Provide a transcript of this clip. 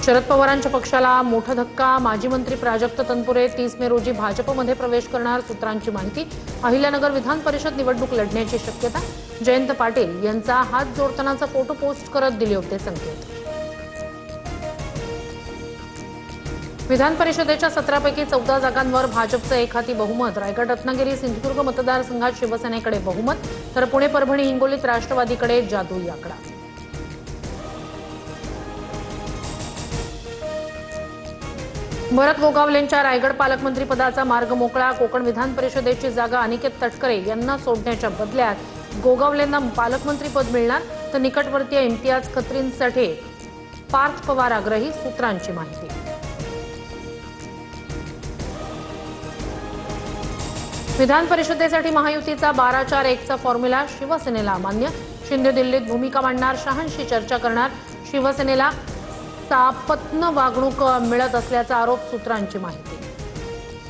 शरद पवारांच्या पक्षाला मोठा धक्का। माजी मंत्री प्राजक्त तनपुरे 30 मे रोजी भाजपमध्ये प्रवेश करणार, सूत्रांची माहिती। अहिल्यानगर विधान परिषद निवडणूक लढण्याची शक्यता। जयंत पाटील यांचा हात जोडतानाचा फोटो पोस्ट करत दिले होते संकेत। विधान परिषदेच्या 17 पैकी 14 जागांवर भाजपचं एकहाती बहुमत। रायगड, रत्नागिरी, सिंधुदुर्ग मतदारसंघात शिवसेनेकडे बहुमत, तर पुणे, परभणी, हिंगोलीत राष्ट्रवादीकडे जादुई आकडा। भरत गोगावलेंच्या रायगड पालकमंत्री पदाचा मार्ग मोकळा। कोकण विधान परिषदेची जागा अनिकेत तटकरे यांना सोडण्याच्या बदल्यात गोगावलेंना पालकमंत्रीपद मिळणार, तर निकटवर्तीय इम्तियाज खत्रींसाठी पार्थ पवार आग्रही, सूत्रांची माहिती। विधान परिषदेसाठी महायुतीचा 12-4-1चा फॉर्म्युला शिवसेनेला मान्य। शिंदे दिल्लीत भूमिका मांडणार, शहांशी चर्चा करणार। शिवसेनेला सापत्न वागणूक मिळत असल्याचा आरोप, सूत्रांची माहिती।